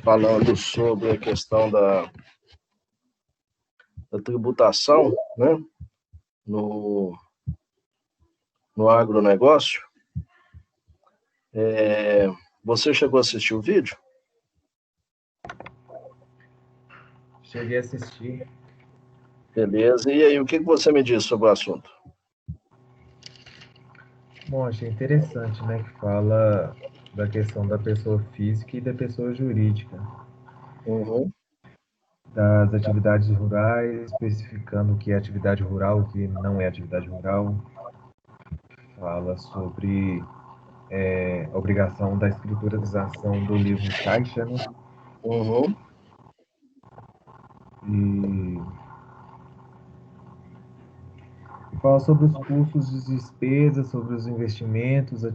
falando sobre a questão da tributação, né, no agronegócio. Você chegou a assistir o vídeo? Cheguei a assistir. Beleza. E aí, o que você me diz sobre o assunto? Bom, achei interessante, né, que fala da questão da pessoa física e da pessoa jurídica, Uhum. das atividades rurais, especificando o que é atividade rural, o que não é atividade rural. Fala sobre a obrigação da escriturização do livro caixa, né? Uhum. E fala sobre os custos e despesas, sobre os investimentos, da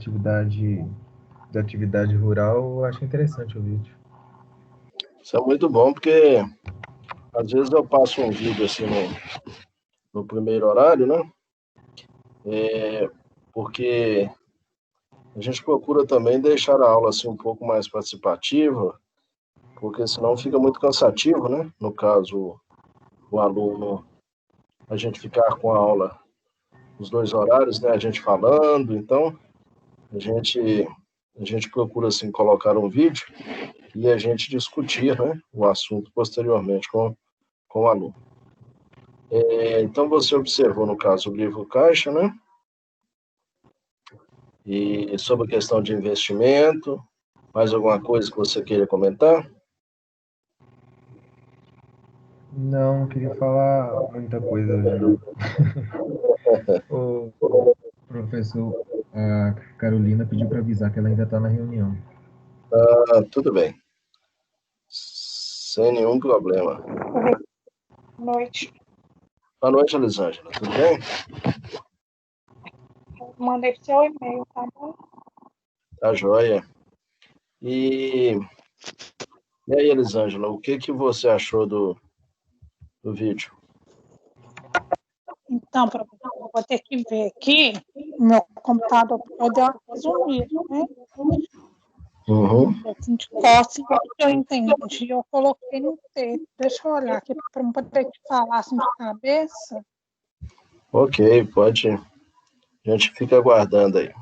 atividade rural. Eu acho interessante o vídeo. Isso é muito bom, porque às vezes eu passo um vídeo assim no primeiro horário, né? Porque a gente procura também deixar a aula assim um pouco mais participativa, porque senão fica muito cansativo, né? No caso, o aluno, a gente ficar com a aula os dois horários, né? A gente falando, então a gente a gente procura assim colocar um vídeo e a gente discutir, né, o assunto posteriormente com o aluno. Então você observou no caso o livro caixa, né? E sobre a questão de investimento, mais alguma coisa que você queira comentar? Não queria falar muita coisa hoje, não. O professor, a Carolina pediu para avisar que ela ainda está na reunião. Ah, tudo bem. Sem nenhum problema. Boa noite. Boa noite, Elisângela. Tudo bem? Mandei pro seu e-mail, tá bom? Tá joia. E, e aí, Elisângela, o que você achou do vídeo? Então, professor, eu vou ter que ver aqui o meu computador para poder resumir, né? Uhum. Assim, de costas, que eu entendi, eu coloquei no texto. Deixa eu olhar aqui para não poder te falar assim de cabeça. Ok, pode. A gente fica aguardando aí.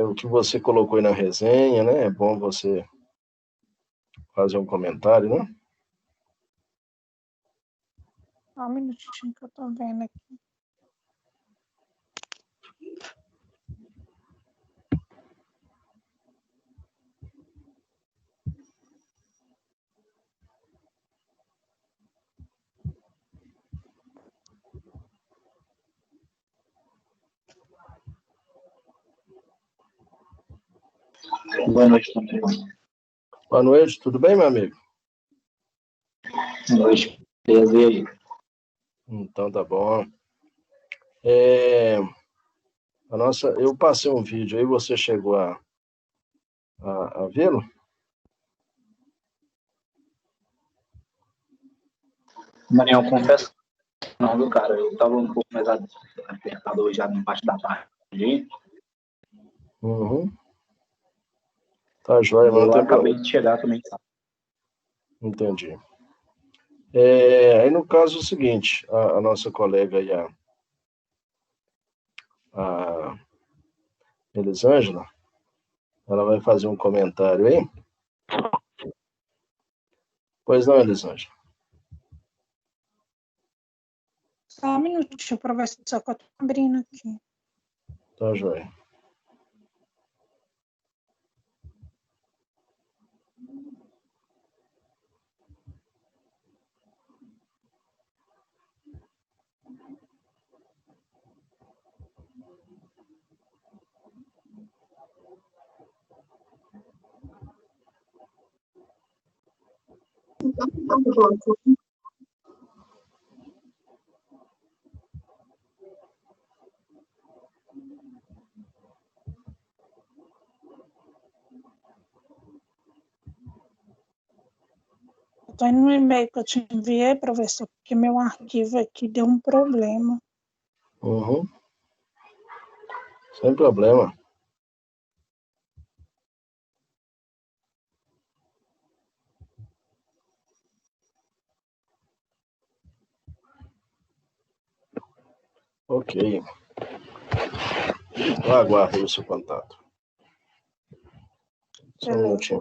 O que você colocou aí na resenha, né? É bom você fazer um comentário, né? Só um minutinho que eu tô vendo aqui. Boa noite também. Boa noite, tudo bem, meu amigo? Boa noite, beleza? E aí? Então tá bom. Eu passei um vídeo aí, você chegou a vê-lo? Marião, confesso que não, viu, cara? Eu tava um pouco mais apertado hoje já na parte da tarde. Uhum. Tá joia, mas não Eu tem acabei problema. de chegar também, sabe? Entendi. Aí no caso é o seguinte, a nossa colega aí, a Elisângela, ela vai fazer um comentário aí. Pois não, Elisângela? Só um minutinho, professor, que eu tô abrindo aqui. Tá joia. Eu tô indo no e-mail que eu te enviei, professor, porque meu arquivo aqui deu um problema. Uhum. Sem problema. Ok. Eu aguardo aí o seu contato. Só um minutinho.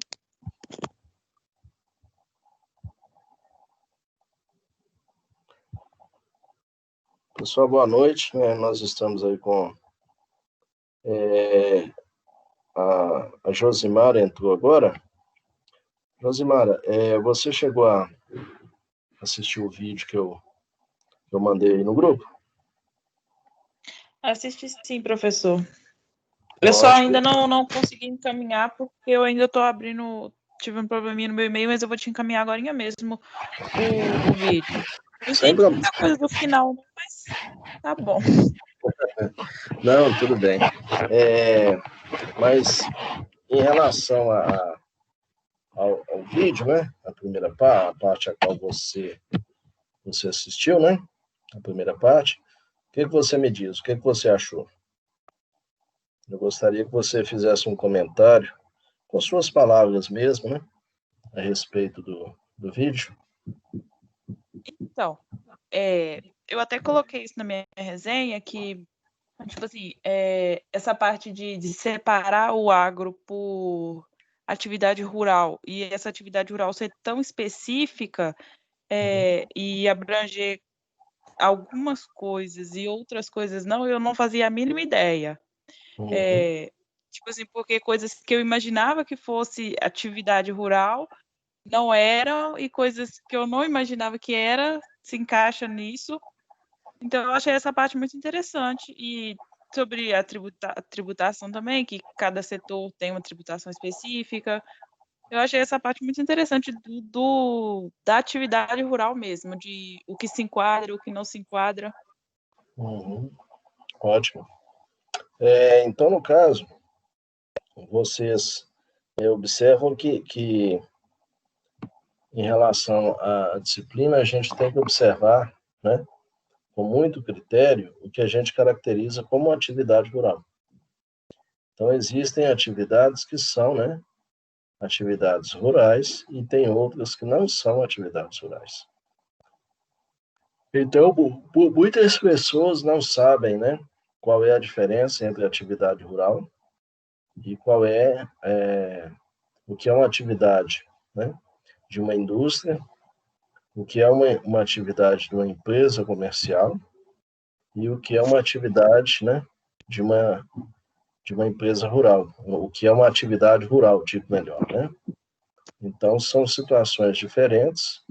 Pessoal, boa noite. Nós estamos aí com a Josimara entrou agora. Josimara, você chegou a assistir o vídeo que eu mandei aí no grupo? Assisti sim, professor. Eu só ainda não consegui encaminhar, porque eu ainda estou abrindo. Tive um probleminha no meu e-mail, mas eu vou te encaminhar agora mesmo o vídeo. Não entendi muita coisa do final, mas tá bom. Não, tudo bem. Mas em relação ao vídeo, né? A primeira parte a qual você assistiu, né? A primeira parte. O que você me diz? O que você achou? Eu gostaria que você fizesse um comentário, com suas palavras mesmo, né? A respeito do vídeo. Então, eu até coloquei isso na minha resenha, que, tipo assim, essa parte de separar o agro por atividade rural, e essa atividade rural ser tão específica e abranger algumas coisas e outras coisas não, eu não fazia a mínima ideia. Tipo assim, porque coisas que eu imaginava que fosse atividade rural não eram, e coisas que eu não imaginava que era, se encaixa nisso. Então, eu achei essa parte muito interessante. E sobre a tributação também, que cada setor tem uma tributação específica, eu achei essa parte muito interessante da atividade rural mesmo, de o que se enquadra, o que não se enquadra. Ótimo. Então, no caso, vocês observam que em relação à disciplina, a gente tem que observar, né, com muito critério, o que a gente caracteriza como atividade rural. Então, existem atividades que são, né, atividades rurais e tem outras que não são atividades rurais. Então, muitas pessoas não sabem, né, qual é a diferença entre atividade rural e qual o que é uma atividade, né, de uma indústria, o que é uma atividade de uma empresa comercial e o que é uma atividade, né, de uma empresa rural, o que é uma atividade rural, tipo melhor, né? Então, são situações diferentes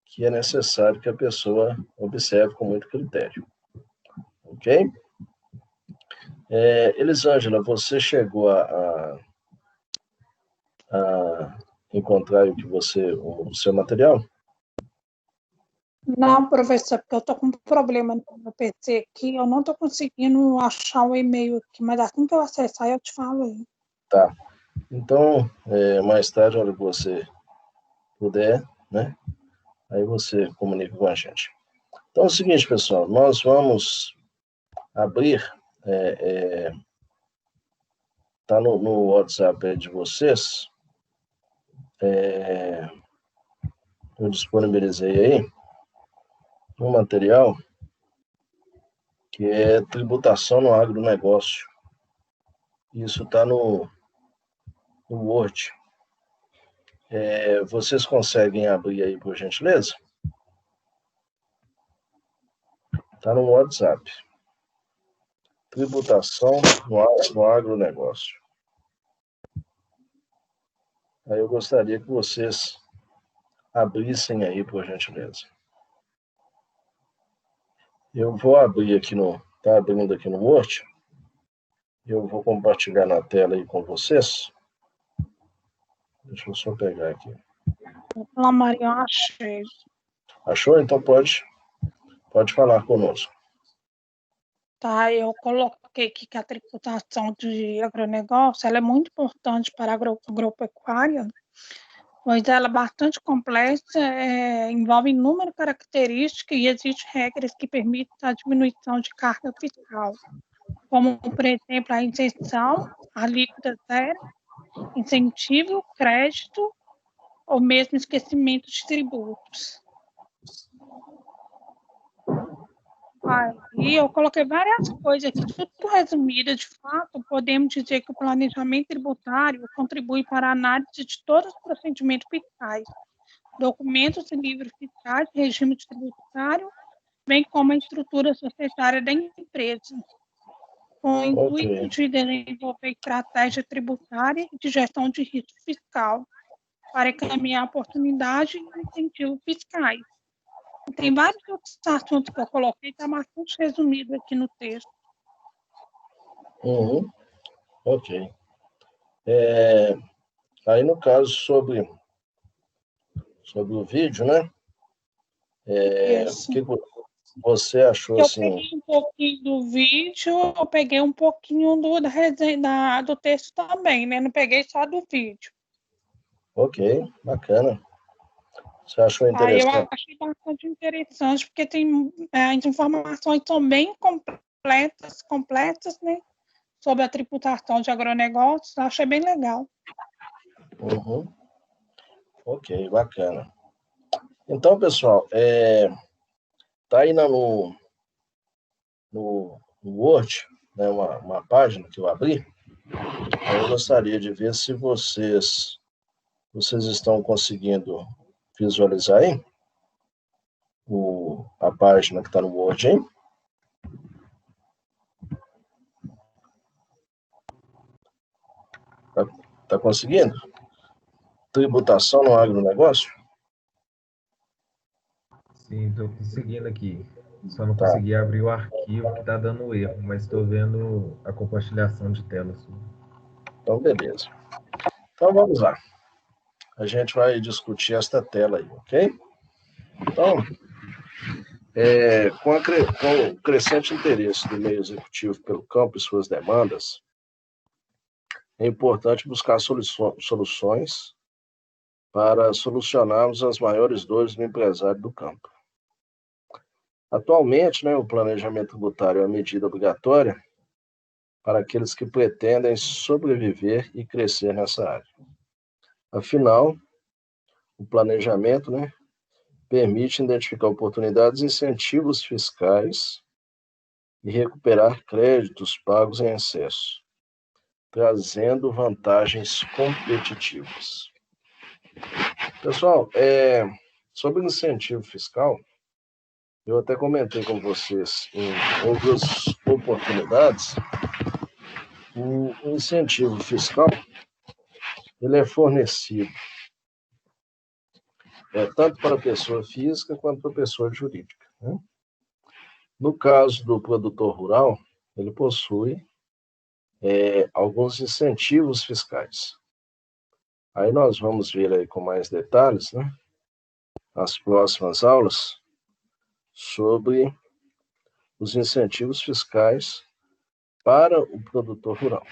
que é necessário que a pessoa observe com muito critério. Ok? Elisângela, você chegou a encontrar o seu material? Não, professor, porque eu estou com um problema no meu PC aqui, eu não estou conseguindo achar o e-mail aqui, mas assim que eu acessar, eu te falo aí. Tá. Então, mais tarde, a hora que você puder, né? Aí você comunica com a gente. Então é o seguinte, pessoal, nós vamos abrir, tá no WhatsApp de vocês, eu disponibilizei aí um material que é tributação no agronegócio. Isso está no Word. Vocês conseguem abrir aí, por gentileza? Está no WhatsApp. Tributação no agronegócio. Aí eu gostaria que vocês abrissem aí, por gentileza. Eu vou abrir aqui tá abrindo aqui no Word. Eu vou compartilhar na tela aí com vocês. Deixa eu só pegar aqui. Olá, Maria, eu achei. Achou? Então pode falar conosco. Tá, eu coloquei aqui que a tributação de agronegócio ela é muito importante para a agropecuária, pois ela é bastante complexa, envolve inúmeras características e existem regras que permitem a diminuição de carga fiscal, como, por exemplo, a isenção, a alíquota zero, incentivo, crédito ou mesmo esquecimento de tributos. Aí eu coloquei várias coisas aqui, tudo resumido. De fato, podemos dizer que o planejamento tributário contribui para a análise de todos os procedimentos fiscais, documentos e livros fiscais, regime tributário, bem como a estrutura societária da empresa, com o intuito Ok, de desenvolver estratégia tributária e de gestão de risco fiscal, para encaminhar oportunidades e incentivos fiscais. Tem vários outros assuntos que eu coloquei, está bastante resumido aqui no texto. uhum, ok. Aí, no caso, sobre o vídeo, né? O Isso. que você achou, Eu assim? peguei um pouquinho do vídeo, eu peguei um pouquinho da resenha, do texto também, né? Não peguei só do vídeo. Ok, bacana. Você achou Aí eu interessante? achei bastante interessante, porque tem as informações são bem completas, né? Sobre a tributação de agronegócios, eu achei bem legal. Uhum, ok, bacana. Então, pessoal, tá aí no Word, né, uma página que eu abri. Eu gostaria de ver se vocês estão conseguindo visualizar aí a página que está no Word, hein? Tá conseguindo? Tributação no agronegócio? Sim, estou conseguindo aqui. Só não Tá, consegui abrir o arquivo que está dando erro, mas estou vendo a compartilhação de tela sua. então beleza. Então vamos lá. A gente vai discutir esta tela aí, ok? Então, com o crescente interesse do meio executivo pelo campo e suas demandas, é importante buscar soluções para solucionarmos as maiores dores do empresário do campo. Atualmente, né, o planejamento tributário é uma medida obrigatória para aqueles que pretendem sobreviver e crescer nessa área. Afinal, o planejamento, né, permite identificar oportunidades e incentivos fiscais e recuperar créditos pagos em excesso, trazendo vantagens competitivas. Pessoal, sobre incentivo fiscal, eu até comentei com vocês em outras oportunidades, o incentivo fiscal ele é fornecido tanto para a pessoa física quanto para a pessoa jurídica, né? No caso do produtor rural, ele possui alguns incentivos fiscais. Aí nós vamos ver aí com mais detalhes, né, nas próximas aulas, sobre os incentivos fiscais para o produtor rural.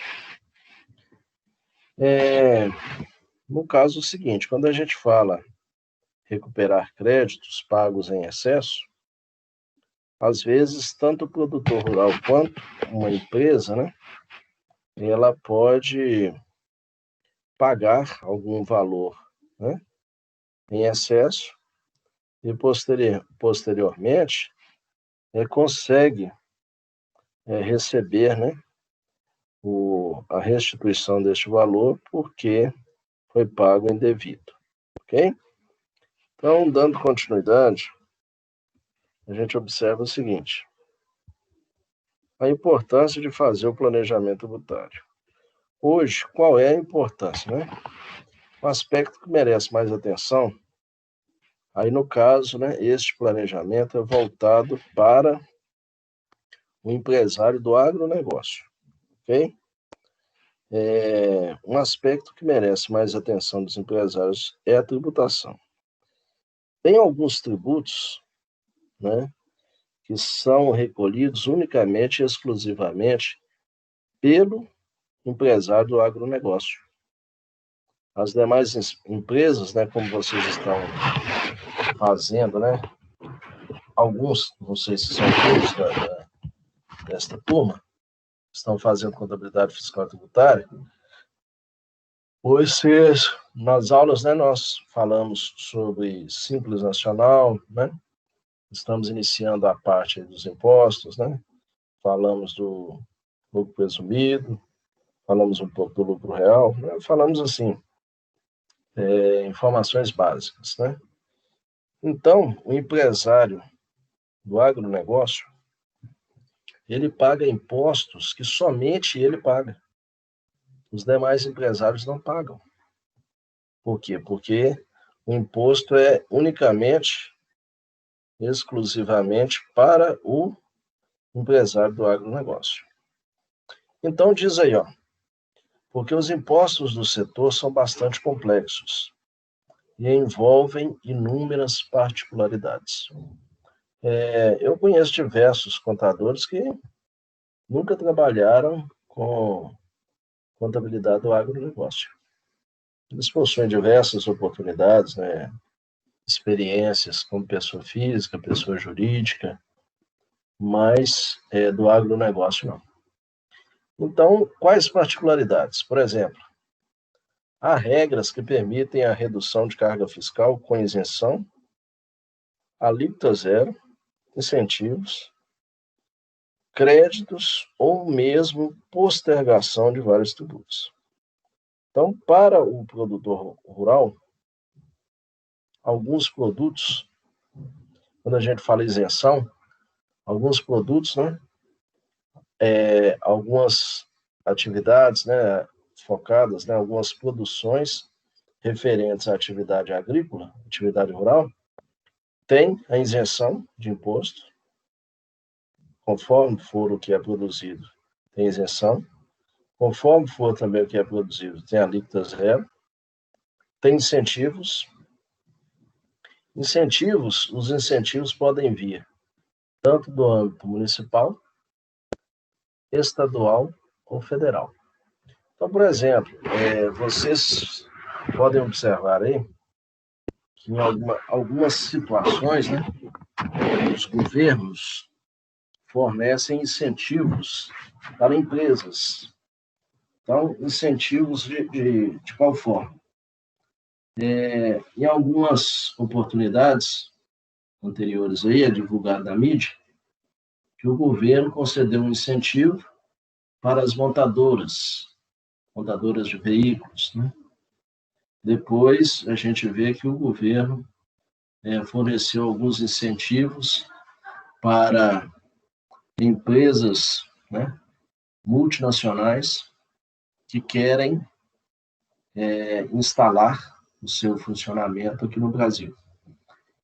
No caso seguinte, quando a gente fala recuperar créditos pagos em excesso, às vezes, tanto o produtor rural quanto uma empresa, né, ela pode pagar algum valor, né, em excesso e posteriormente consegue receber, né, a restituição deste valor porque foi pago indevido, ok? Então, dando continuidade, a gente observa o seguinte: a importância de fazer o planejamento tributário. Hoje, qual é a importância, né? Um aspecto que merece mais atenção, aí no caso, né, este planejamento é voltado para o empresário do agronegócio, ok? Um aspecto que merece mais atenção dos empresários é a tributação. Tem alguns tributos, né, que são recolhidos unicamente e exclusivamente pelo empresário do agronegócio. As demais empresas, né, como vocês estão fazendo, né, alguns, não sei se são todos desta turma, estão fazendo contabilidade fiscal e tributária, pois nas aulas, né, nós falamos sobre Simples Nacional, né, estamos iniciando a parte dos impostos, né? Falamos do lucro presumido, falamos um pouco do lucro real, né? Falamos, assim, informações básicas, né? Então, o empresário do agronegócio, ele paga impostos que somente ele paga. Os demais empresários não pagam. Por quê? Porque o imposto é unicamente, exclusivamente para o empresário do agronegócio. Então, diz aí, ó, porque os impostos do setor são bastante complexos e envolvem inúmeras particularidades. Eu conheço diversos contadores que nunca trabalharam com contabilidade do agronegócio. Eles possuem diversas oportunidades, né, experiências como pessoa física, pessoa jurídica, mas do agronegócio não. Então, quais particularidades? Por exemplo, há regras que permitem a redução de carga fiscal com isenção, alíquota zero, incentivos, créditos ou mesmo postergação de vários tributos. Então, para o produtor rural, alguns produtos, quando a gente fala isenção, alguns produtos, né, algumas atividades, né, focadas, né, algumas produções referentes à atividade agrícola, atividade rural, tem a isenção de imposto, conforme for o que é produzido, tem isenção, conforme for também o que é produzido, tem alíquota zero, tem incentivos. Os incentivos podem vir tanto do âmbito municipal, estadual ou federal. Então, por exemplo, vocês podem observar aí que em algumas situações, né, os governos fornecem incentivos para empresas. Então, incentivos de qual forma? Em algumas oportunidades anteriores aí, é divulgado na mídia, que o governo concedeu um incentivo para as montadoras de veículos, né? Depois, a gente vê que o governo forneceu alguns incentivos para empresas, né, multinacionais que querem instalar o seu funcionamento aqui no Brasil.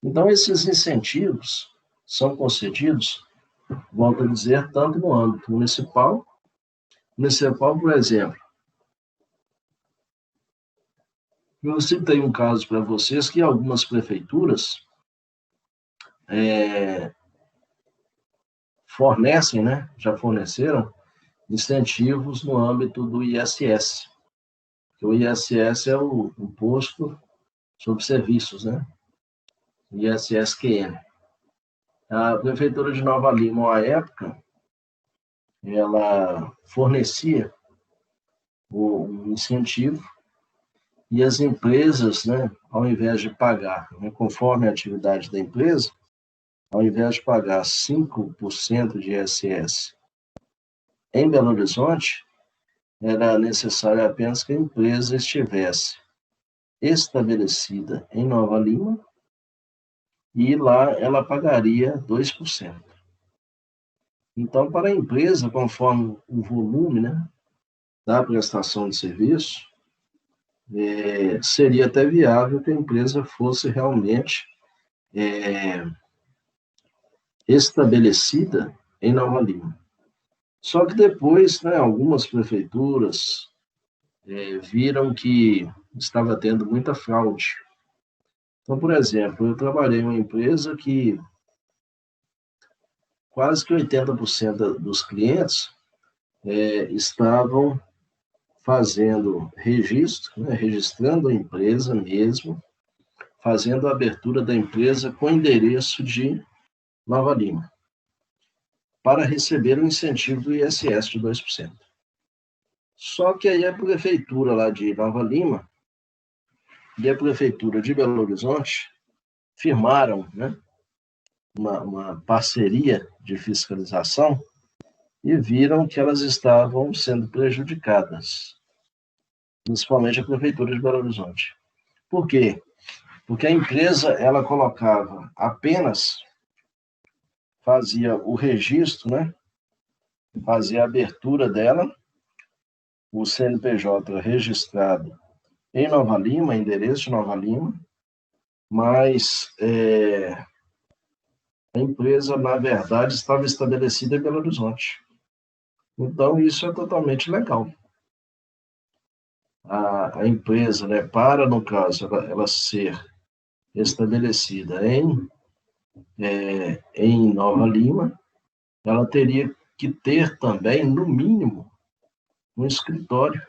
Então, esses incentivos são concedidos, volto a dizer, tanto no âmbito municipal, por exemplo. Eu citei um caso para vocês que algumas prefeituras fornecem, né, já forneceram incentivos no âmbito do ISS. O ISS é o Imposto sobre Serviços, né? ISSQN. A Prefeitura de Nova Lima, à época, ela fornecia o incentivo e as empresas, né, ao invés de pagar, né, conforme a atividade da empresa, ao invés de pagar 5% de ISS em Belo Horizonte, era necessário apenas que a empresa estivesse estabelecida em Nova Lima e lá ela pagaria 2%. Então, para a empresa, conforme o volume, né, da prestação de serviço, seria até viável que a empresa fosse realmente estabelecida em Nova Lima. Só que depois, né, algumas prefeituras viram que estava tendo muita fraude. Então, por exemplo, eu trabalhei em uma empresa que quase que 80% dos clientes estavam fazendo registro, né, registrando a empresa mesmo, fazendo a abertura da empresa com endereço de Nova Lima, para receber o incentivo do ISS de 2%. Só que aí a prefeitura lá de Nova Lima e a prefeitura de Belo Horizonte firmaram, né, uma parceria de fiscalização e viram que elas estavam sendo prejudicadas, principalmente a Prefeitura de Belo Horizonte. Por quê? Porque a empresa, ela colocava apenas, fazia o registro, né? Fazia a abertura dela, o CNPJ registrado em Nova Lima, endereço de Nova Lima, mas a empresa, na verdade, estava estabelecida em Belo Horizonte. Então, isso é totalmente legal. A empresa, né, para, no caso, ela ser estabelecida em Nova Lima, ela teria que ter também, no mínimo, um escritório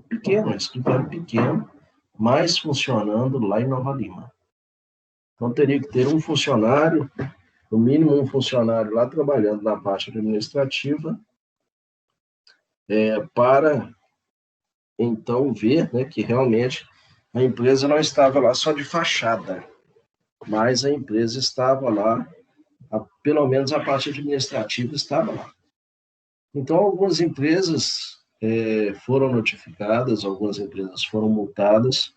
pequeno, mas funcionando lá em Nova Lima. Então, teria que ter um funcionário, no mínimo um funcionário lá trabalhando na parte administrativa, para, então, ver, né, que realmente a empresa não estava lá só de fachada, mas a empresa estava lá, pelo menos a parte administrativa estava lá. Então, algumas empresas foram notificadas, algumas empresas foram multadas,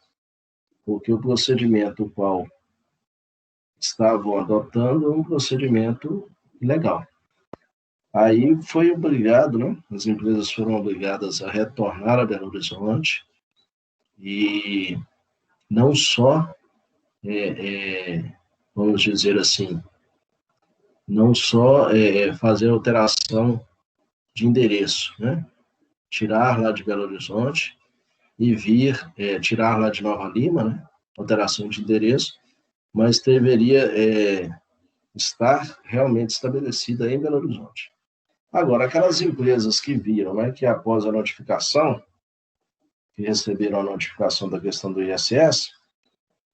porque o procedimento o qual estavam adotando é um procedimento ilegal. Aí foi obrigado, né? As empresas foram obrigadas a retornar a Belo Horizonte e não só, vamos dizer assim, não só fazer alteração de endereço, né? Tirar lá de Belo Horizonte e vir, tirar lá de Nova Lima, né? Alteração de endereço, mas deveria estar realmente estabelecida em Belo Horizonte. Agora, aquelas empresas que viram, né, que após a notificação, que receberam a notificação da questão do ISS,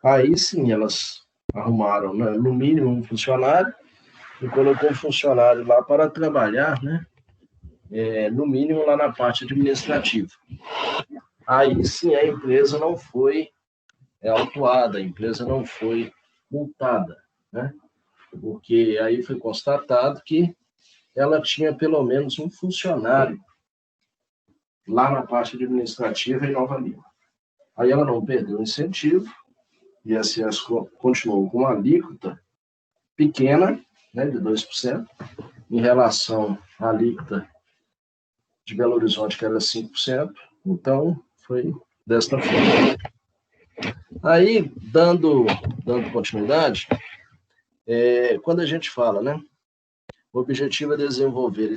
aí sim elas arrumaram, né, no mínimo um funcionário e colocou um funcionário lá para trabalhar, né, no mínimo lá na parte administrativa. Aí sim a empresa não foi autuada, a empresa não foi multada, né, porque aí foi constatado que ela tinha pelo menos um funcionário lá na parte administrativa em Nova Lima. Aí ela não perdeu o incentivo, e a ISS continuou com uma alíquota pequena, né, de 2%, em relação à alíquota de Belo Horizonte, que era 5%, então foi desta forma. Aí, dando continuidade, quando a gente fala, né, o objetivo é desenvolver,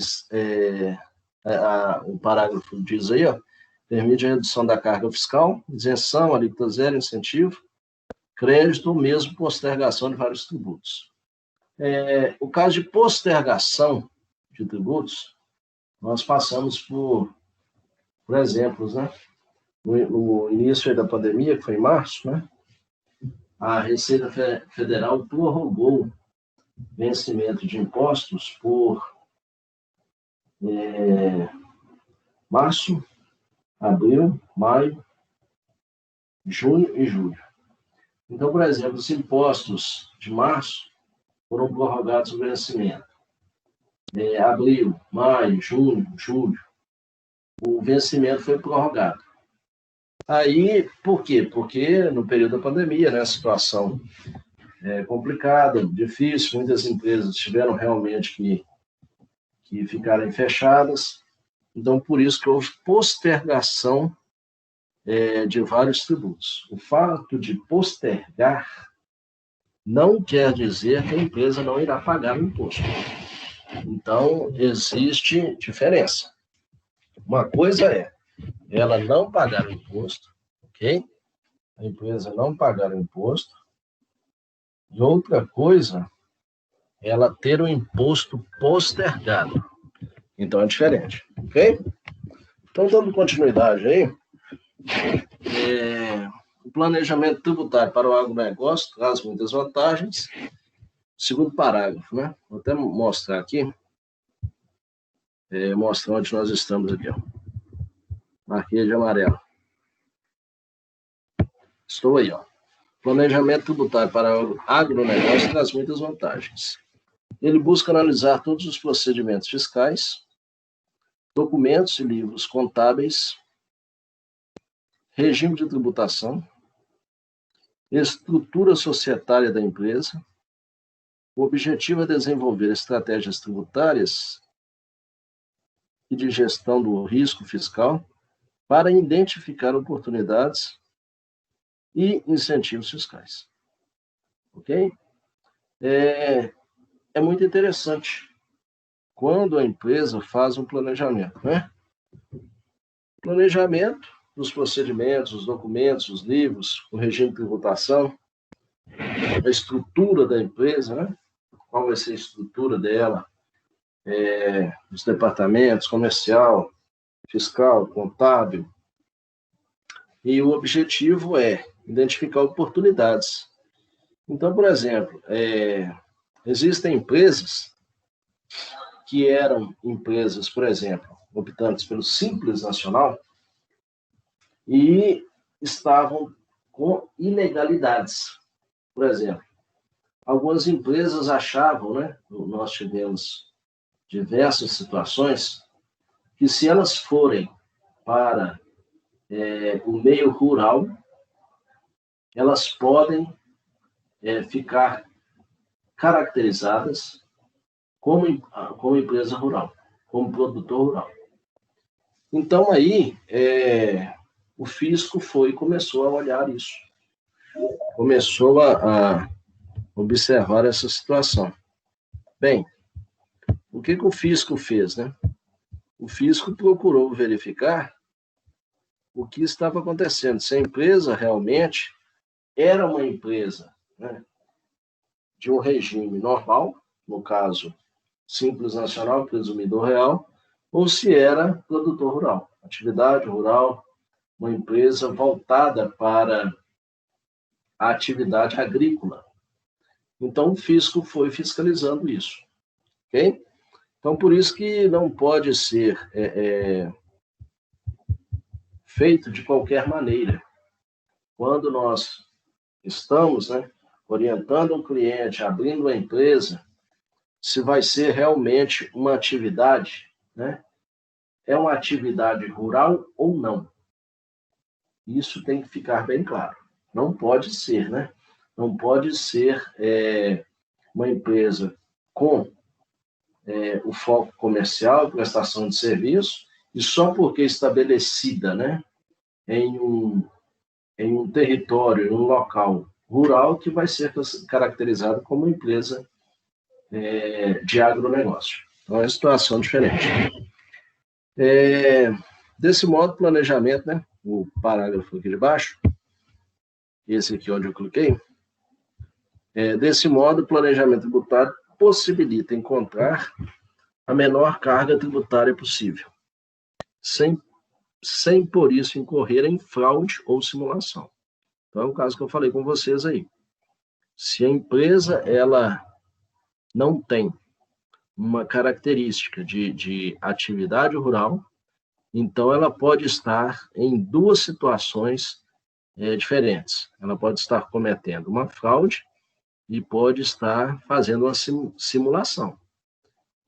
o parágrafo diz aí, ó, permite a redução da carga fiscal, isenção, alíquota zero, incentivo, crédito ou mesmo postergação de vários tributos. O caso de postergação de tributos, nós passamos por exemplos, né? No início da pandemia, que foi em março, né? A Receita Federal prorrogou vencimento de impostos por março, abril, maio, junho e julho. Então, por exemplo, os impostos de março foram prorrogados o vencimento. Abril, maio, junho, julho, o vencimento foi prorrogado. Aí, por quê? Porque no período da pandemia, né, a situação complicada, difícil, muitas empresas tiveram realmente que ficarem fechadas. Então, por isso que houve postergação de vários tributos. O fato de postergar não quer dizer que a empresa não irá pagar o imposto. Então, existe diferença. Uma coisa é ela não pagar o imposto, ok? A empresa não pagar o imposto. E outra coisa, ela ter o imposto postergado. Então, é diferente, ok? Então, dando continuidade aí, o planejamento tributário para o agronegócio traz muitas vantagens. Segundo parágrafo, né? Vou até mostrar aqui. Mostrar onde nós estamos aqui, ó. Marquei de amarelo. Estou aí, ó. planejamento tributário para agronegócio traz muitas vantagens. Ele busca analisar todos os procedimentos fiscais, documentos e livros contábeis, regime de tributação, estrutura societária da empresa. O objetivo é desenvolver estratégias tributárias e de gestão do risco fiscal para identificar oportunidades e incentivos fiscais. Ok? É muito interessante quando a empresa faz um planejamento, né? Planejamento dos procedimentos, os documentos, os livros, o regime de tributação, a estrutura da empresa, né? Qual vai ser a estrutura dela, os departamentos, comercial, fiscal, contábil. E o objetivo é identificar oportunidades. Então, por exemplo, existem empresas que eram empresas, por exemplo, optantes pelo Simples Nacional e estavam com ilegalidades. Por exemplo, algumas empresas achavam, né, nós tivemos diversas situações, que se elas forem para o meio rural, elas podem ficar caracterizadas como empresa rural, como produtor rural. Então, aí, o fisco começou a olhar isso, começou a observar essa situação. Bem, o que o fisco fez, né? O fisco procurou verificar o que estava acontecendo, se a empresa realmente era uma empresa, né, de um regime normal, no caso, Simples Nacional, presumidor real, ou se era produtor rural, atividade rural, uma empresa voltada para a atividade agrícola. Então, o fisco foi fiscalizando isso, ok? Então, por isso que não pode ser feito de qualquer maneira. Quando nós estamos, né, orientando um cliente, abrindo uma empresa, se vai ser realmente uma atividade, né? É uma atividade rural ou não? Isso tem que ficar bem claro. Não pode ser, né? Não pode ser uma empresa com o foco comercial, prestação de serviço, e só porque estabelecida, né, em um território, em um local rural, que vai ser caracterizado como empresa de agronegócio. Então, é uma situação diferente. Desse modo, planejamento, né, o parágrafo aqui de baixo, esse aqui onde eu cliquei, desse modo, o planejamento tributário possibilita encontrar a menor carga tributária possível, sem por isso incorrer em fraude ou simulação. Então, é o caso que eu falei com vocês aí. Se a empresa ela não tem uma característica de atividade rural, então ela pode estar em duas situações diferentes. Ela pode estar cometendo uma fraude e pode estar fazendo uma simulação.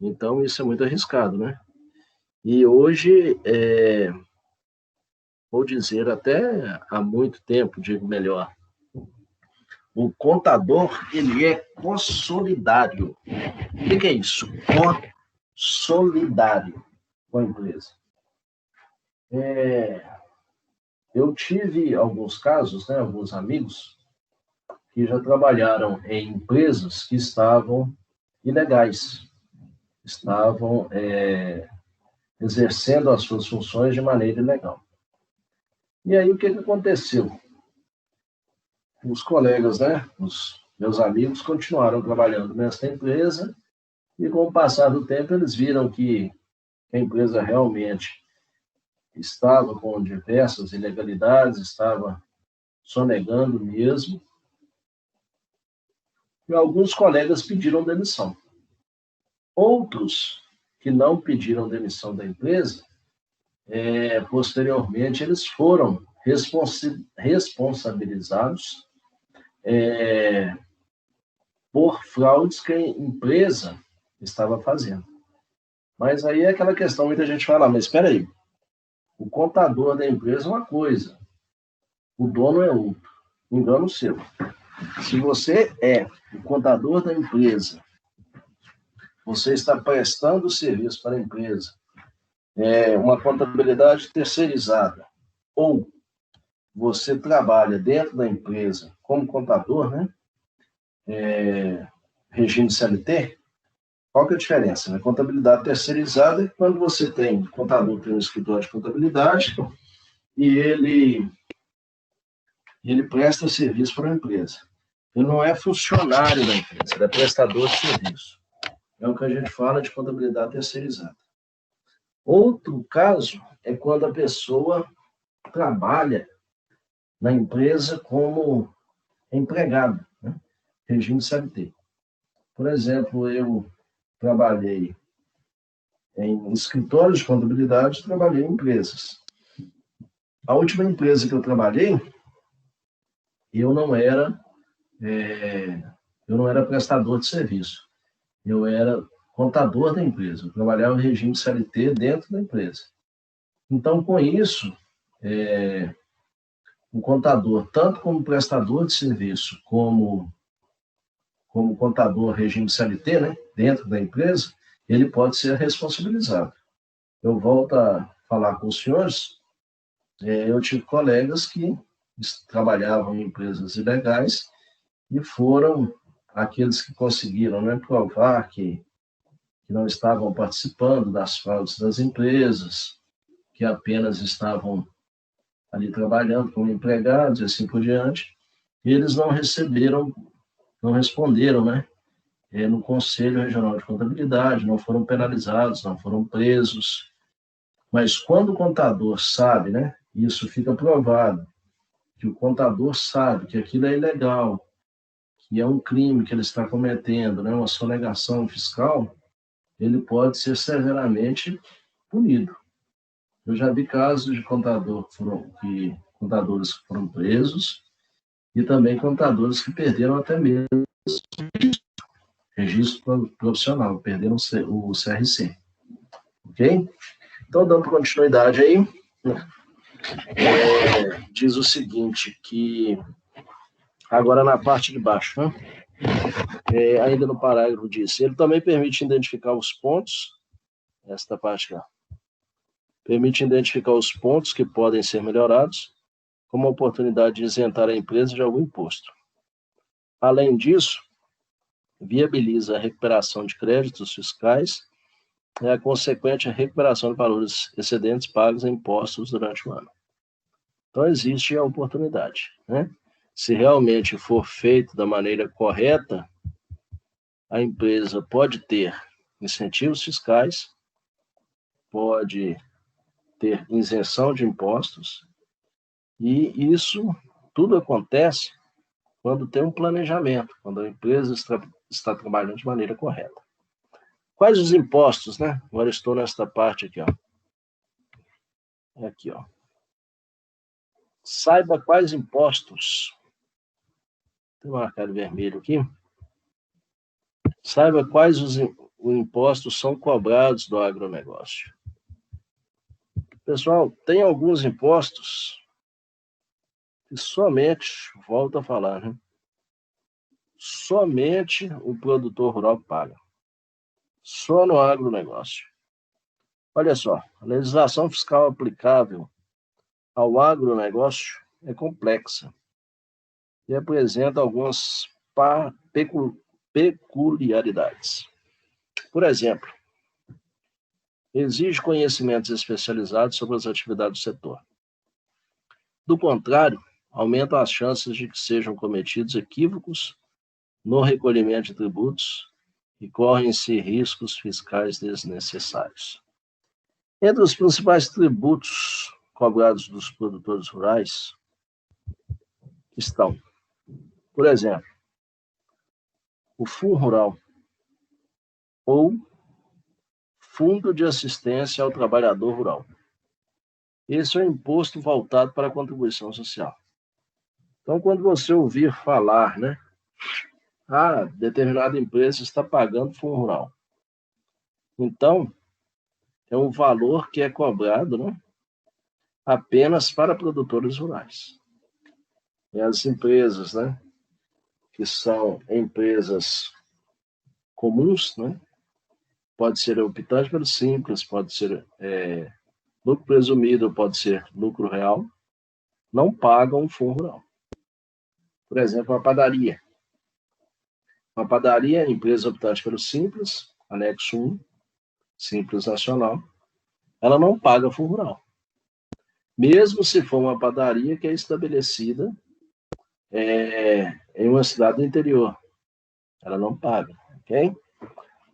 Então, isso é muito arriscado, né? E hoje, vou dizer até há muito tempo, digo melhor, o contador, ele é consolidário. O que é isso? Consolidário com a empresa. Eu tive alguns casos, né, alguns amigos que já trabalharam em empresas que estavam ilegais, estavam exercendo as suas funções de maneira ilegal. E aí, o que aconteceu? Os colegas, né, os meus amigos, continuaram trabalhando nessa empresa e, com o passar do tempo, eles viram que a empresa realmente estava com diversas ilegalidades, estava sonegando mesmo. E alguns colegas pediram demissão. Outros que não pediram demissão da empresa, posteriormente, eles foram responsabilizados por fraudes que a empresa estava fazendo. Mas aí é aquela questão, muita gente fala, mas espera aí, o contador da empresa é uma coisa, o dono é outro. Engano seu. Se você é o contador da empresa, você está prestando serviço para a empresa, uma contabilidade terceirizada, ou você trabalha dentro da empresa como contador, né? Regime CLT, qual que é a diferença? A contabilidade terceirizada é quando você tem, o contador tem um escritório de contabilidade e ele presta serviço para a empresa. Ele não é funcionário da empresa, ele é prestador de serviço. É o que a gente fala de contabilidade terceirizada. Outro caso é quando a pessoa trabalha na empresa como empregado, né? Regime CLT. Por exemplo, eu trabalhei em escritórios de contabilidade, trabalhei em empresas. A última empresa que eu trabalhei, eu não era prestador de serviço. Eu era contador da empresa. Eu trabalhava em regime CLT dentro da empresa. Então, com isso, o contador, tanto como prestador de serviço, como contador regime CLT, né, dentro da empresa, ele pode ser responsabilizado. Eu volto a falar com os senhores, eu tive colegas que trabalhavam em empresas ilegais e foram aqueles que conseguiram, né, provar que não estavam participando das fraudes das empresas, que apenas estavam ali trabalhando como empregados e assim por diante, e eles não responderam, né, no Conselho Regional de Contabilidade, não foram penalizados, não foram presos. Mas quando o contador sabe, né, isso fica provado, que o contador sabe que aquilo é ilegal, que é um crime que ele está cometendo, né, uma sonegação fiscal, ele pode ser severamente punido. Eu já vi casos de contadores que foram presos e também contadores que perderam até mesmo registro profissional, perderam o CRC. Ok? Então, dando continuidade aí, diz o seguinte, que agora na parte de baixo, né? Ainda no parágrafo diz, ele também permite identificar os pontos, esta parte aqui, permite identificar os pontos que podem ser melhorados, como a oportunidade de isentar a empresa de algum imposto. Além disso, viabiliza a recuperação de créditos fiscais e a consequente recuperação de valores excedentes pagos em impostos durante o ano. Então, existe a oportunidade, né? Se realmente for feito da maneira correta, a empresa pode ter incentivos fiscais, pode ter isenção de impostos, e isso tudo acontece quando tem um planejamento, quando a empresa está trabalhando de maneira correta. Quais os impostos, né? Agora estou nesta parte aqui, ó. Aqui, ó. Saiba quais impostos. Tem marcado vermelho aqui. Saiba quais os impostos são cobrados do agronegócio. Pessoal, tem alguns impostos que somente, volto a falar, né? Somente o produtor rural paga. Só no agronegócio. Olha só, a legislação fiscal aplicável ao agronegócio é complexa e apresenta algumas peculiaridades. Por exemplo, exige conhecimentos especializados sobre as atividades do setor. Do contrário, aumentam as chances de que sejam cometidos equívocos no recolhimento de tributos e correm-se riscos fiscais desnecessários. Entre os principais tributos cobrados dos produtores rurais estão, por exemplo, o Fundo Rural ou Fundo de Assistência ao Trabalhador Rural. Esse é um imposto voltado para a contribuição social. Então, quando você ouvir falar, né? Determinada empresa está pagando fundo rural. Então, é um valor que é cobrado, né? Apenas para produtores rurais. E as empresas, né? Que são empresas comuns, né? Pode ser optante pelo simples, pode ser lucro presumido, pode ser lucro real, não pagam fundo rural. Por exemplo, uma padaria. Uma padaria, empresa optante pelo simples, anexo 1, simples nacional, ela não paga fundo rural. Mesmo se for uma padaria que é estabelecida em uma cidade do interior, ela não paga, ok?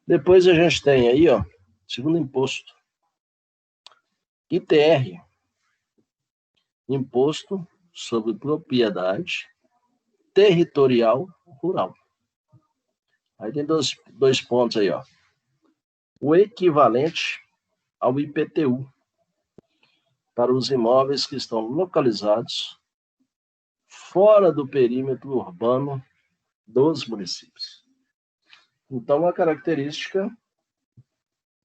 Depois a gente tem aí, ó, segundo imposto, ITR, Imposto sobre Propriedade Territorial Rural. Aí tem dois pontos aí, ó. O equivalente ao IPTU para os imóveis que estão localizados fora do perímetro urbano dos municípios. Então, uma característica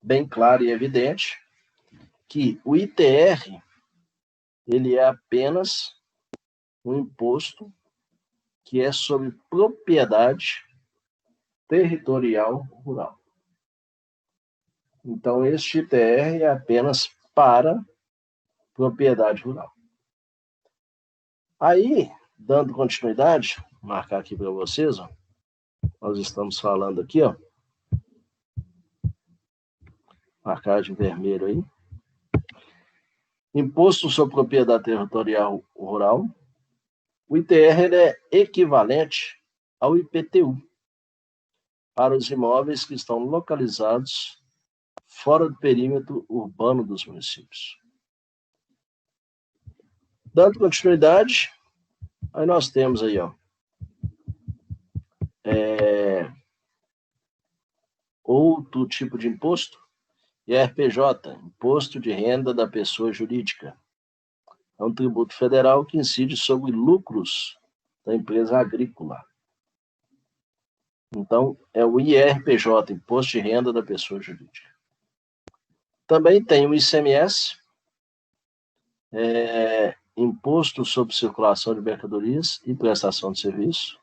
bem clara e evidente que o ITR ele é apenas um imposto que é sobre propriedade territorial rural. Então, este ITR é apenas para propriedade rural. Aí, dando continuidade, vou marcar aqui para vocês, ó, nós estamos falando aqui, ó, marcar de vermelho aí, Imposto sobre Propriedade Territorial Rural, o ITR ele é equivalente ao IPTU para os imóveis que estão localizados fora do perímetro urbano dos municípios. Dando continuidade, aí nós temos aí, ó, outro tipo de imposto, IRPJ, Imposto de Renda da Pessoa Jurídica. É um tributo federal que incide sobre lucros da empresa agrícola. Então, é o IRPJ, Imposto de Renda da Pessoa Jurídica. Também tem o ICMS, Imposto sobre Circulação de Mercadorias e Prestação de Serviço.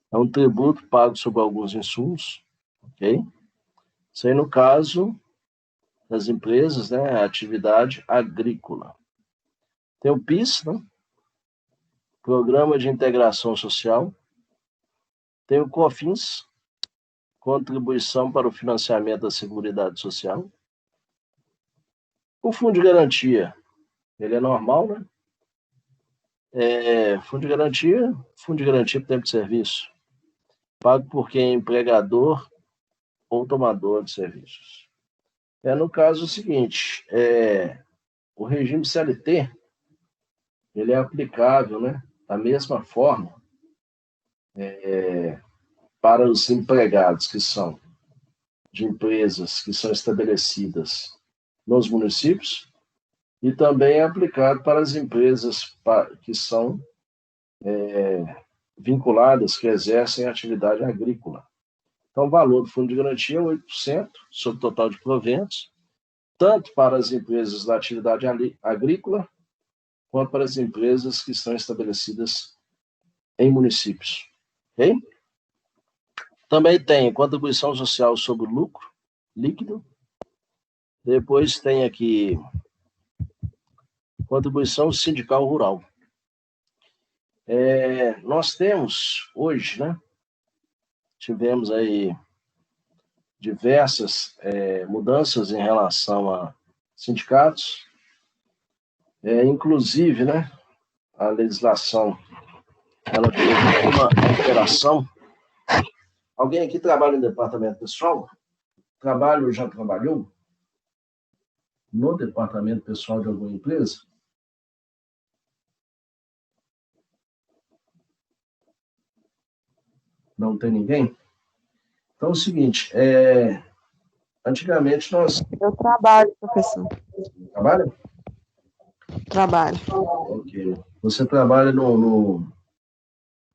É um tributo pago sobre alguns insumos, ok? Isso aí no caso das empresas, né, a atividade agrícola. Tem o PIS, né? Programa de Integração Social. Tem o COFINS, Contribuição para o Financiamento da Seguridade Social. O Fundo de Garantia, ele é normal, né? Fundo de Garantia por tempo de serviço. Pago por quem é empregador ou tomador de serviços. No caso o seguinte, o regime CLT, ele é aplicável, né, da mesma forma para os empregados que são de empresas que são estabelecidas nos municípios e também é aplicado para as empresas que são vinculadas, que exercem atividade agrícola. Então, o valor do fundo de garantia é 8% sobre o total de proventos, tanto para as empresas da atividade agrícola, quanto para as empresas que estão estabelecidas em municípios. Ok? Também tem contribuição social sobre lucro líquido. Depois tem aqui contribuição sindical rural. Nós temos hoje, né? Tivemos aí diversas mudanças em relação a sindicatos, inclusive, né, a legislação ela teve uma alteração. Alguém aqui trabalha em departamento pessoal? Já trabalhou no departamento pessoal de alguma empresa? Não tem ninguém? Então é o seguinte, antigamente nós... Eu trabalho, professor. Trabalha? Trabalho. Ok. Você trabalha no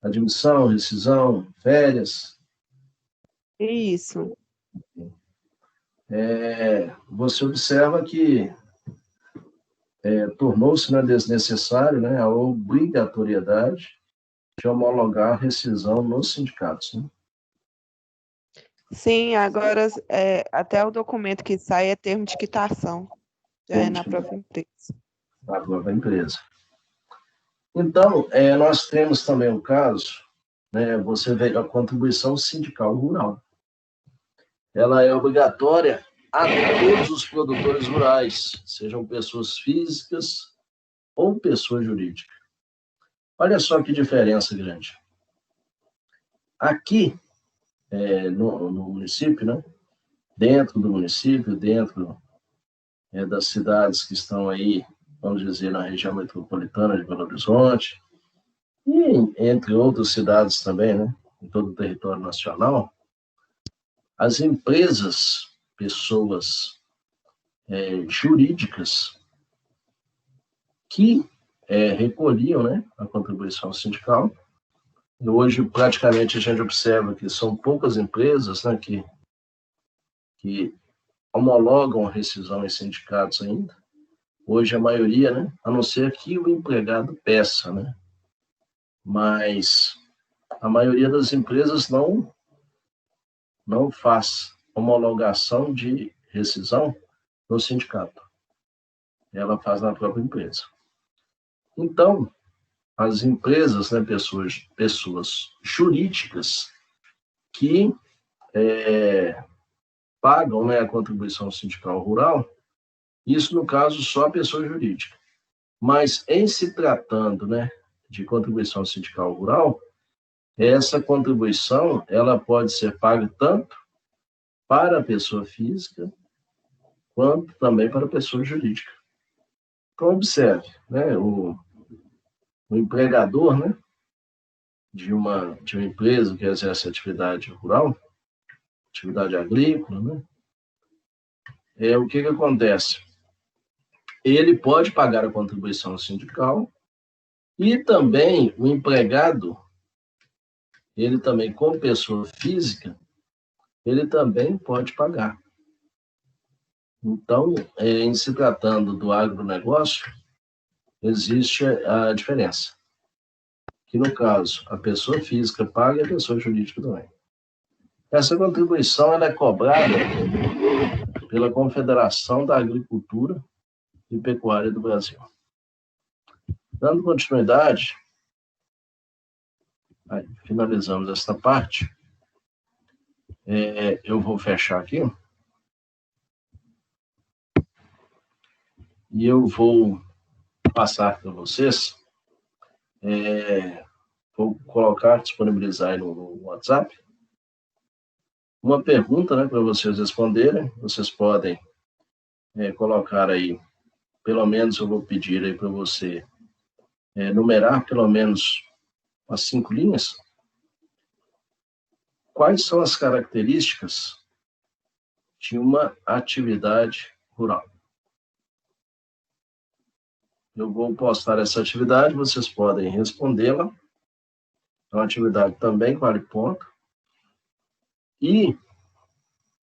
admissão, rescisão, férias? Isso. Você observa que tornou-se, né, desnecessário, né, a obrigatoriedade de homologar a rescisão nos sindicatos, né? Sim, agora até o documento que sai é termo de quitação, já é na própria empresa. Na própria empresa. Então, nós temos também o caso, né, você vê a contribuição sindical rural. Ela é obrigatória a todos os produtores rurais, sejam pessoas físicas ou pessoa jurídica. Olha só que diferença grande. Aqui, no município, né, dentro do município, dentro das cidades que estão aí, vamos dizer, na região metropolitana de Belo Horizonte, e entre outras cidades também, né, em todo o território nacional, as empresas, pessoas jurídicas que recolhiam, né, a contribuição sindical. E hoje, praticamente, a gente observa que são poucas empresas, né, que homologam a rescisão em sindicatos ainda. Hoje, a maioria, né, a não ser que o empregado peça, né, mas a maioria das empresas não faz homologação de rescisão no sindicato. Ela faz na própria empresa. Então, as empresas, né, pessoas jurídicas que pagam, né, a contribuição sindical rural, isso, no caso, só a pessoa jurídica. Mas, em se tratando, né, de contribuição sindical rural, essa contribuição ela pode ser paga tanto para a pessoa física quanto também para a pessoa jurídica. Então, observe, né, o empregador, né, de uma empresa que exerce atividade rural, atividade agrícola, né, o que acontece? Ele pode pagar a contribuição sindical e também o empregado, ele também, como pessoa física, ele também pode pagar. Então, em se tratando do agronegócio, existe a diferença. Que, no caso, a pessoa física paga e a pessoa jurídica também. Essa contribuição ela é cobrada pela Confederação da Agricultura e Pecuária do Brasil. Dando continuidade, finalizamos esta parte, eu vou fechar aqui, e eu vou passar para vocês, vou disponibilizar aí no WhatsApp, uma pergunta, né, para vocês responderem. Vocês podem colocar aí, pelo menos eu vou pedir aí para você numerar pelo menos as 5 linhas. Quais são as características de uma atividade rural? Eu vou postar essa atividade, vocês podem respondê-la. É uma atividade também vale ponto. E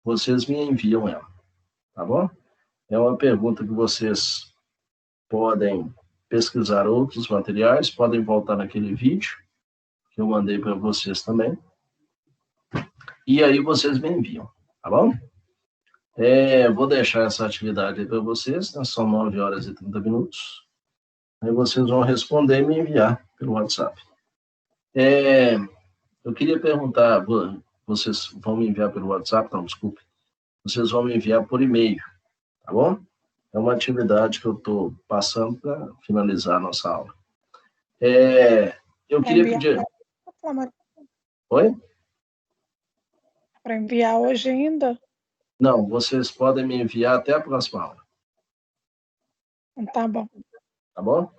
vocês me enviam ela, tá bom? É uma pergunta que vocês podem pesquisar outros materiais, podem voltar naquele vídeo que eu mandei para vocês também. E aí vocês me enviam, tá bom? Vou deixar essa atividade aí para vocês, né? São 9 horas e 30 minutos. Aí vocês vão responder e me enviar pelo WhatsApp. Eu queria perguntar, vocês vão me enviar pelo WhatsApp? Não, desculpe. Vocês vão me enviar por e-mail, tá bom? É uma atividade que eu estou passando para finalizar a nossa aula. Eu queria pedir... Oi? Para enviar hoje ainda? Não, vocês podem me enviar até a próxima aula. Tá bom. Tá bom?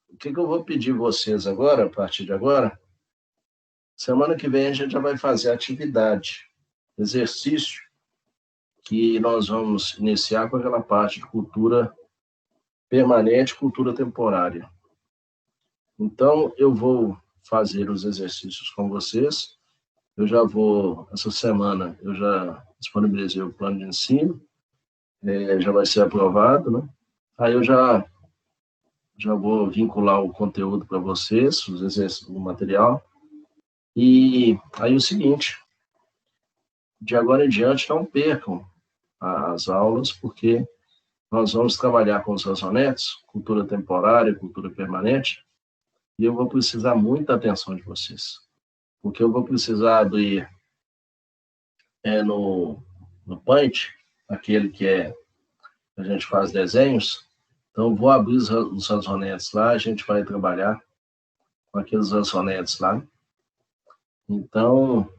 O que eu vou pedir vocês agora, a partir de agora? Semana que vem a gente já vai fazer atividade, exercício, que nós vamos iniciar com aquela parte de cultura permanente, cultura temporária. Então, eu vou fazer os exercícios com vocês. Eu já vou, essa semana, eu já disponibilizei o plano de ensino, já vai ser aprovado, né? Aí eu já vou vincular o conteúdo para vocês, os exercícios, o material. E aí o seguinte, de agora em diante, não percam as aulas, porque nós vamos trabalhar com os razonetes, cultura temporária, cultura permanente, e eu vou precisar muita atenção de vocês, porque eu vou precisar abrir no Paint, aquele que a gente faz desenhos, então eu vou abrir os razonetes lá, a gente vai trabalhar com aqueles razonetes lá. Então,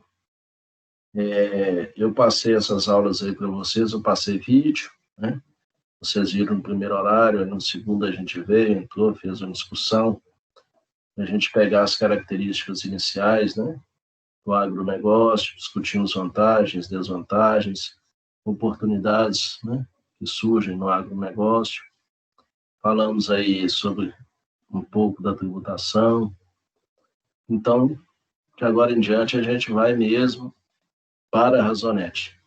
eu passei essas aulas aí para vocês, eu passei vídeo, né? Vocês viram no primeiro horário, no segundo a gente veio, entrou, fez uma discussão, a gente pegar as características iniciais, né, do agronegócio, discutimos vantagens, desvantagens, oportunidades, né, que surgem no agronegócio. Falamos aí sobre um pouco da tributação. Então, de agora em diante, a gente vai mesmo para a Razonete.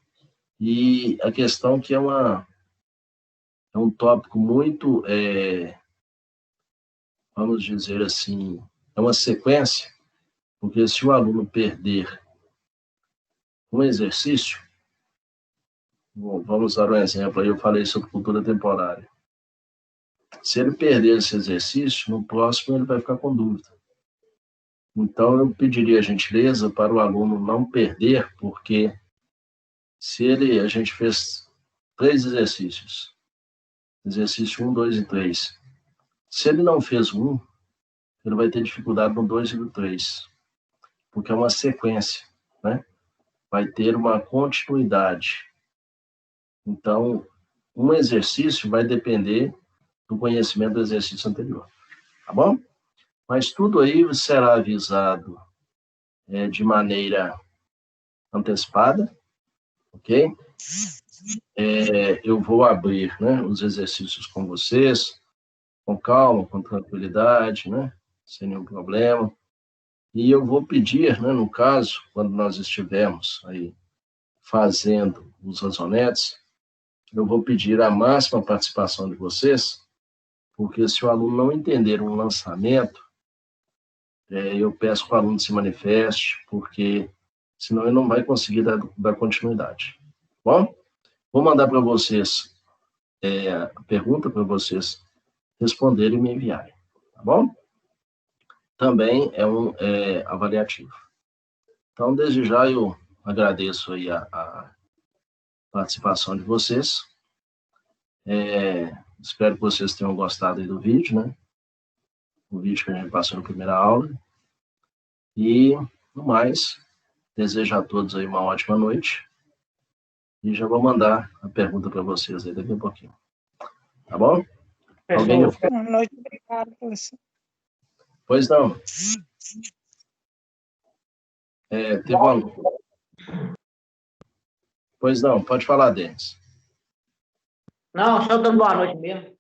E a questão que é um tópico muito, vamos dizer assim, é uma sequência, porque se o aluno perder um exercício, vamos dar um exemplo, aí eu falei sobre cultura temporária. Se ele perder esse exercício, no próximo ele vai ficar com dúvida. Então, eu pediria a gentileza para o aluno não perder, porque se a gente fez 3 exercícios, exercício 1, 2 e 3. Se ele não fez um, ele vai ter dificuldade no 2 e no 3, porque é uma sequência, né? Vai ter uma continuidade. Então, um exercício vai depender do conhecimento do exercício anterior, tá bom? Mas tudo aí será avisado de maneira antecipada, ok? Eu vou abrir, né, os exercícios com vocês, com calma, com tranquilidade, né, sem nenhum problema. E eu vou pedir, né, no caso, quando nós estivermos aí fazendo os razonetes, eu vou pedir a máxima participação de vocês, porque se o aluno não entender um lançamento, eu peço que o aluno se manifeste, porque senão ele não vai conseguir dar continuidade. Bom, vou mandar para vocês a pergunta para vocês responderem e me enviarem, tá bom? Também é um avaliativo. Então, desde já, eu agradeço aí a participação de vocês. Espero que vocês tenham gostado aí do vídeo, né? O vídeo que a gente passou na primeira aula. E, no mais, desejo a todos aí uma ótima noite. E já vou mandar a pergunta para vocês aí daqui a pouquinho. Tá bom? Alguém... Boa noite, obrigado, professor. Pois não. Teve uma... Pois não, pode falar, Denis. Não, só dando boa noite mesmo.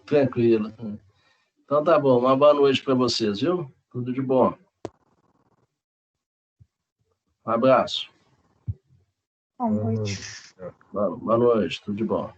Tranquilo. Então tá bom, uma boa noite para vocês, viu? Tudo de bom. Um abraço. Boa noite. Boa noite, tudo de bom.